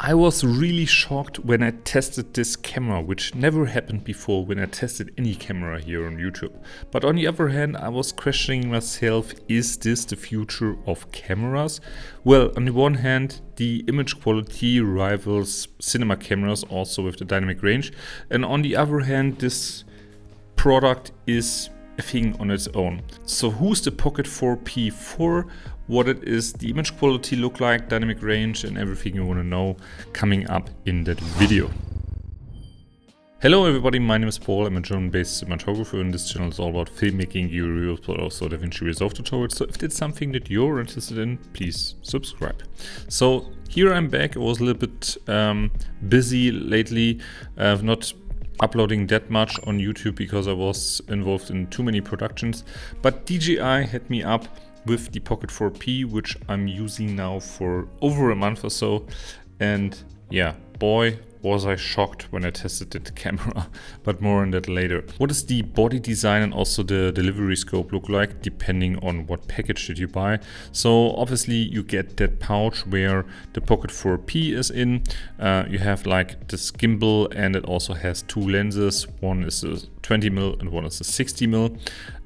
I was really shocked when I tested this camera, which never happened before when I tested any camera here on YouTube. But on the other hand, I was questioning myself, is this the future of cameras? Well, on the one hand, the image quality rivals cinema cameras also with the dynamic range. And on the other hand, this product is a thing on its own. So who's the Pocket 4P for? What it is, the image quality look like, dynamic range, and everything you want to know coming up in that video. Hello everybody, my name is Paul. I'm a German-based cinematographer, and this channel is all about filmmaking, reviews, but also DaVinci Resolve tutorials. So if that's something that you're interested in, please subscribe. So here I'm back. I was a little bit busy lately. I've not uploading that much on YouTube because I was involved in too many productions, but DJI had me up with the Pocket 4P, which I'm using now for over a month or so. And yeah, boy, was I shocked when I tested the camera, but more on that later. What does the body design and also the delivery scope look like depending on what package did you buy? So obviously you get that pouch where the Pocket 4P is in. You have like this gimbal, and it also has two lenses. One is a 20mm and one is a 60mm.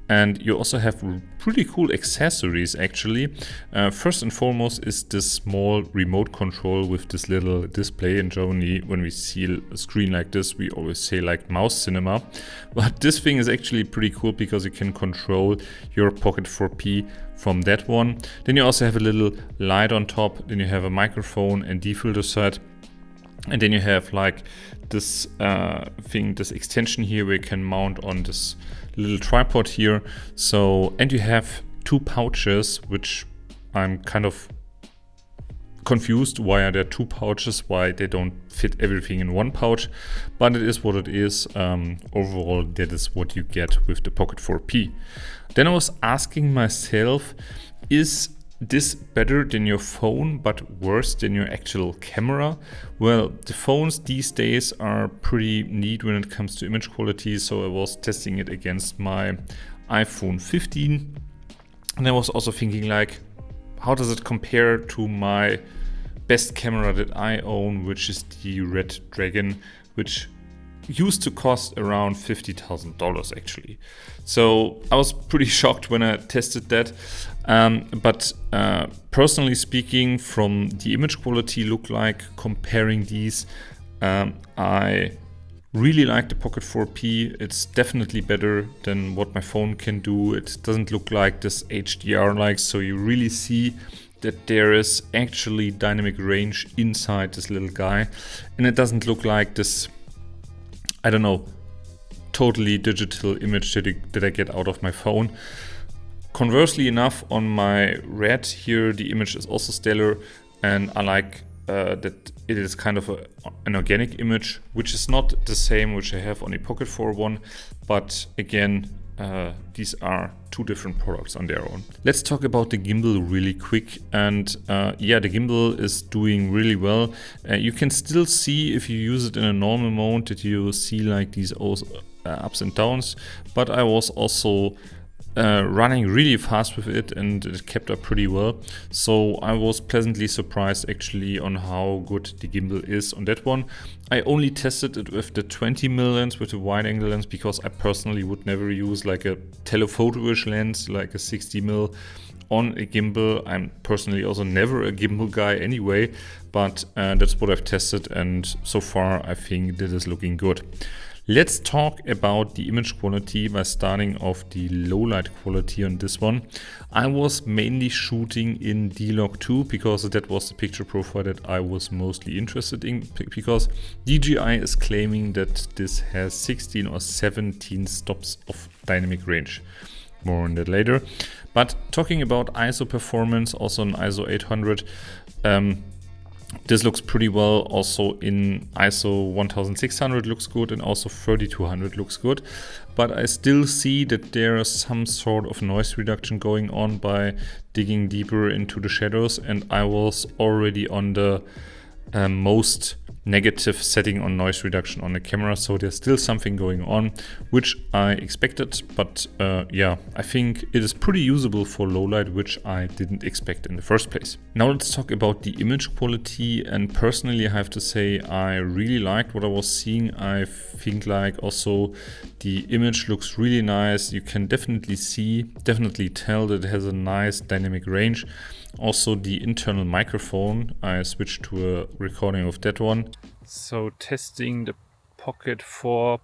And you also have pretty cool accessories actually. First and foremost is this small remote control with this little display. In Germany, when we see a screen like this, we always say like mouse cinema. But this thing is actually pretty cool because you can control your Pocket 4P from that one. Then you also have a little light on top. Then you have a microphone and defilter set. And then you have like this thing, this extension here where you can mount on this little tripod here. So, and you have two pouches, which I'm kind of confused. Why are there two pouches? Why they don't fit everything in one pouch? But it is what it is. Overall, that is what you get with the Pocket 4P. Then I was asking myself, is this better than your phone but worse than your actual camera? Well, the phones these days are pretty neat when it comes to image quality, so I was testing it against my iPhone 15, and I was also thinking like, how does it compare to my best camera that I own, which is the Red Dragon, which used to cost around $50,000 actually. So I was pretty shocked when I tested that. But personally speaking, from the image quality look like comparing these, I really like the Pocket 4P. It's definitely better than what my phone can do. It doesn't look like this HDR-like, so you really see that there is actually dynamic range inside this little guy. And it doesn't look like this, I don't know, totally digital image that I get out of my phone. Conversely enough, on my RED here, the image is also stellar, and I like that it is kind of an organic image, which is not the same which I have on the Pocket 4 one, but again, these are two different products on their own. Let's talk about the gimbal really quick. And yeah, the gimbal is doing really well. You can still see, if you use it in a normal mode, that you will see like these ups and downs. But I was also running really fast with it, and it kept up pretty well. So I was pleasantly surprised actually on how good the gimbal is on that one. I only tested it with the 20mm lens, with the wide angle lens, because I personally would never use like a telephoto-ish lens like a 60mm on a gimbal. I'm personally also never a gimbal guy anyway, but that's what I've tested, and so far I think that is looking good. Let's talk about the image quality by starting off the low light quality on this one. I was mainly shooting in D-Log2 because that was the picture profile that I was mostly interested in, because DJI is claiming that this has 16 or 17 stops of dynamic range. More on that later. But talking about ISO performance, also on ISO 800, this looks pretty well. Also in ISO 1600 looks good, and also 3200 looks good. But I still see that there is some sort of noise reduction going on by digging deeper into the shadows, and I was already on the most negative setting on noise reduction on the camera, so there's still something going on, which I expected, but yeah, I think it is pretty usable for low light, which I didn't expect in the first place. Now let's talk about the image quality, and personally I have to say I really liked what I was seeing. I think like also the image looks really nice. You can definitely tell that it has a nice dynamic range. Also the internal microphone, I switched to a recording of that one. So testing the Pocket 4P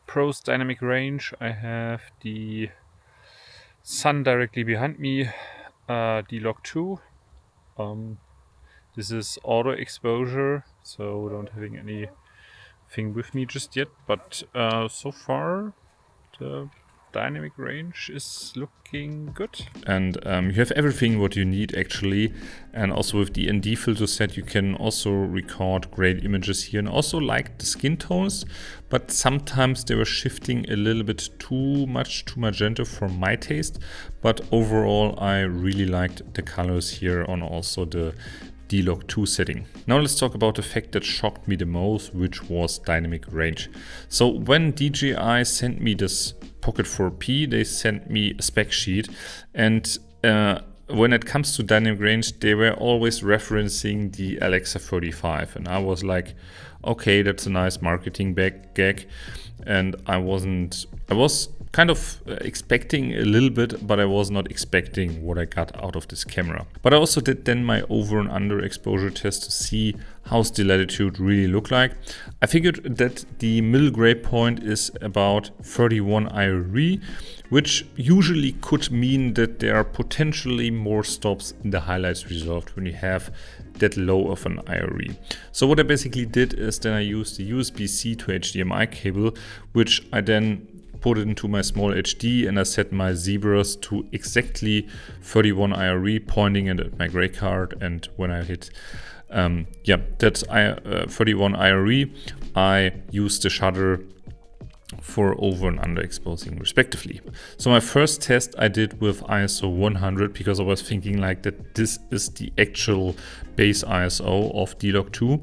Pro's dynamic range. I have the sun directly behind me, D-Log 2. This is auto exposure, so don't having anything with me just yet, but so far the dynamic range is looking good. And you have everything what you need actually, and also with the ND filter set you can also record great images here, and also like the skin tones, but sometimes they were shifting a little bit too much to magenta for my taste, but overall I really liked the colors here on also the D-Log 2 setting. Now let's talk about the fact that shocked me the most, which was dynamic range. So when DJI sent me this Pocket 4P, they sent me a spec sheet, and when it comes to dynamic range, they were always referencing the Alexa 35, and I was like, okay, that's a nice marketing gag, and I was kind of expecting a little bit, but I was not expecting what I got out of this camera. But I also did then my over and under exposure test to see how's the latitude really look like. I figured that the middle gray point is about 31 IRE, which usually could mean that there are potentially more stops in the highlights resolved when you have that low of an IRE. So what I basically did is then I used the USB-C to HDMI cable, which I then put it into my small HD, and I set my zebras to exactly 31 IRE, pointing it at my gray card, and when I hit that's 31 IRE, I use the shutter for over and under exposing respectively. So my first test I did with ISO 100 because I was thinking like that this is the actual base ISO of D-Log 2,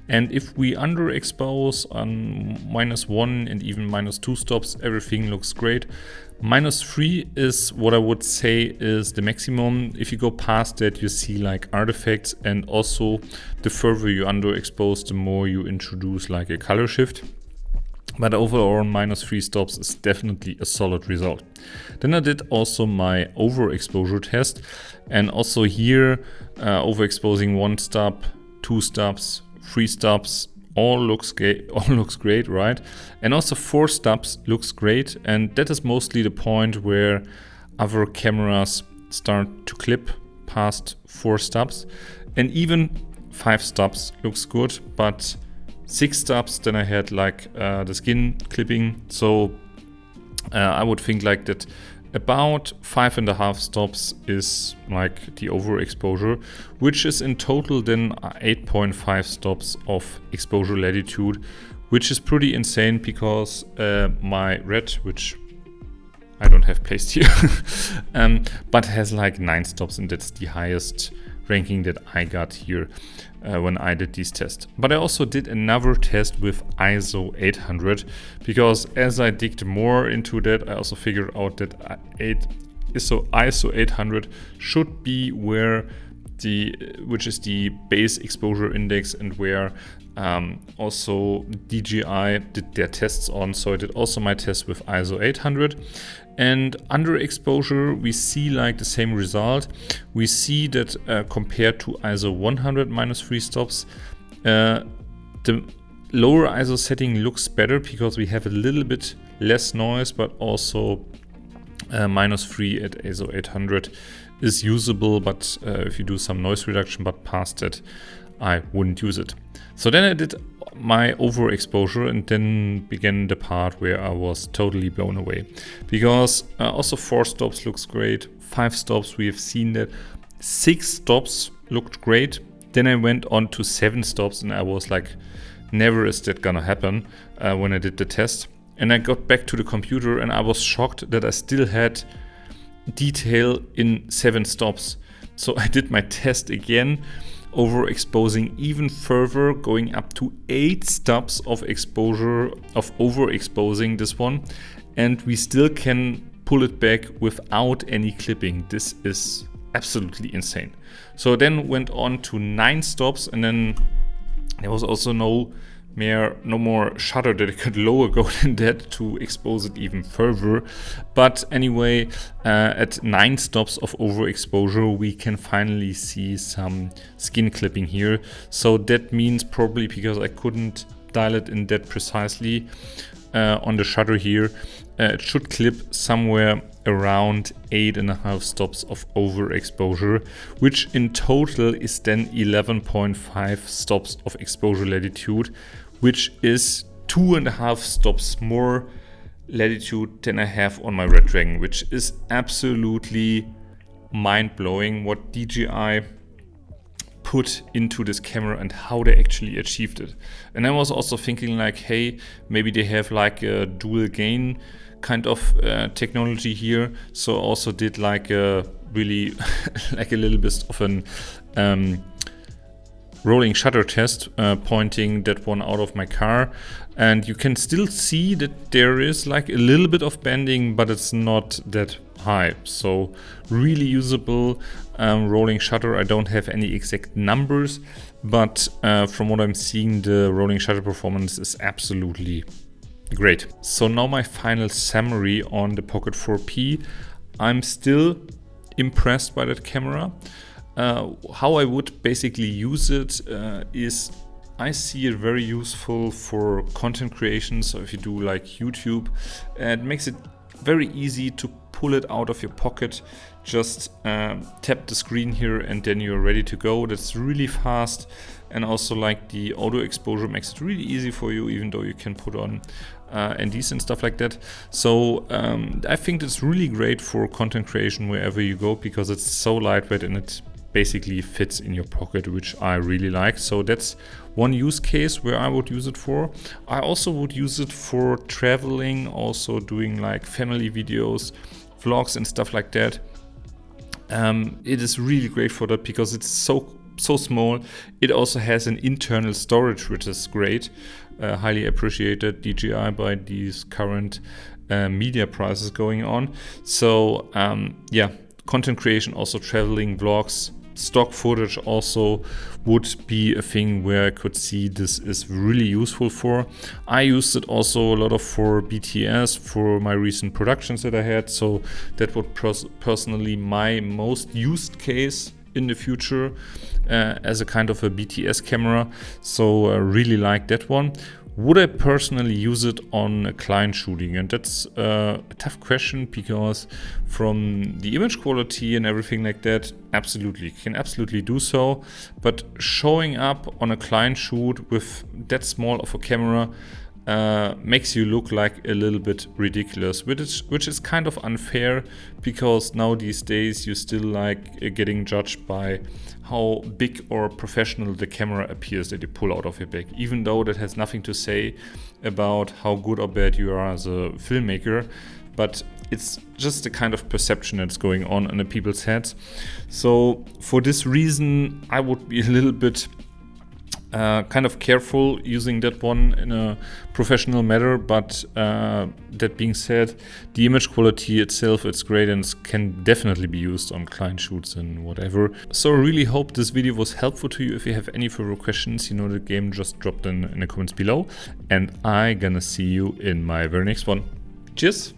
and if we underexpose on -1 and even -2 stops, everything looks great. -3 is what I would say is the maximum. If you go past that, you see like artifacts, and also the further you underexpose, the more you introduce like a color shift. But overall, -3 stops is definitely a solid result. Then I did also my overexposure test, and also here overexposing 1 stop, 2 stops, 3 stops, all looks great, right? And also 4 stops looks great, and that is mostly the point where other cameras start to clip past 4 stops, and even 5 stops looks good, but 6 stops, then I had like the skin clipping. So I would think like that about 5.5 stops is like the overexposure, which is in total then 8.5 stops of exposure latitude, which is pretty insane because my RED, which I don't have placed here, but has like 9 stops, and that's the highest ranking that I got here when I did these tests. But I also did another test with ISO 800 because as I digged more into that, I also figured out that ISO 800 should be where which is the base exposure index, and where also DJI did their tests on. So I did also my test with ISO 800. And under exposure, we see like the same result. We see that compared to ISO 100 -3 stops, the lower ISO setting looks better because we have a little bit less noise, but also -3 at ISO 800 is usable. But if you do some noise reduction, but past that, I wouldn't use it. So then I did my overexposure, and then began the part where I was totally blown away, because also 4 stops looks great, 5 stops, we have seen that, 6 stops looked great. Then I went on to 7 stops, and I was like, never is that gonna happen when I did the test. And I got back to the computer, and I was shocked that I still had detail in 7 stops. So I did my test again. overexposing even further, going up to 8 stops of exposure, of overexposing this one, and we still can pull it back without any clipping. This is absolutely insane. So then went on to 9 stops, and then there was also no more shutter that I could lower go than that to expose it even further. But anyway, at 9 stops of overexposure, we can finally see some skin clipping here. So that means probably because I couldn't dial it in that precisely on the shutter here, it should clip somewhere around 8.5 stops of overexposure, which in total is then 11.5 stops of exposure latitude, which is 2.5 stops more latitude than I have on my Red Dragon, which is absolutely mind-blowing what DJI put into this camera and how they actually achieved it. And I was also thinking like, hey, maybe they have like a dual gain kind of technology here. So also did like a really like a little bit of an rolling shutter test, pointing that one out of my car, and you can still see that there is like a little bit of bending, but it's not that high. So really usable rolling shutter. I don't have any exact numbers, but from what I'm seeing, the rolling shutter performance is absolutely great. So now my final summary on the Pocket 4P. I'm still impressed by that camera. How I would basically use it is I see it very useful for content creation. So if you do like YouTube, it makes it very easy to pull it out of your pocket. Just tap the screen here and then you're ready to go. That's really fast. And also like the auto exposure makes it really easy for you, even though you can put on NDs and stuff like that. So I think it's really great for content creation wherever you go, because it's so lightweight and it basically fits in your pocket, which I really like. So that's one use case where I would use it for. I also would use it for traveling, also doing like family videos, vlogs and stuff like that. It is really great for that because it's so small. It also has an internal storage, which is great. Highly appreciated DJI by these current media prices going on. So yeah, content creation, also traveling, vlogs, stock footage also would be a thing where I could see this is really useful for. I used it also a lot of for BTS, for my recent productions that I had. So that would personally my most used case in the future as a kind of a BTS camera. So I really like that one. Would I personally use it on a client shooting? And that's a tough question, because from the image quality and everything like that, absolutely, can absolutely do so. But showing up on a client shoot with that small of a camera makes you look like a little bit ridiculous, which is kind of unfair, because now these days you still like getting judged by how big or professional the camera appears that you pull out of your bag, even though that has nothing to say about how good or bad you are as a filmmaker. But it's just the kind of perception that's going on in the people's heads. So for this reason, I would be a little bit kind of careful using that one in a professional manner. But that being said, the image quality itself, it's great and can definitely be used on client shoots and whatever. So I really hope this video was helpful to you. If you have any further questions, you know the game, just drop them in the comments below, and I'm gonna see you in my very next one. Cheers!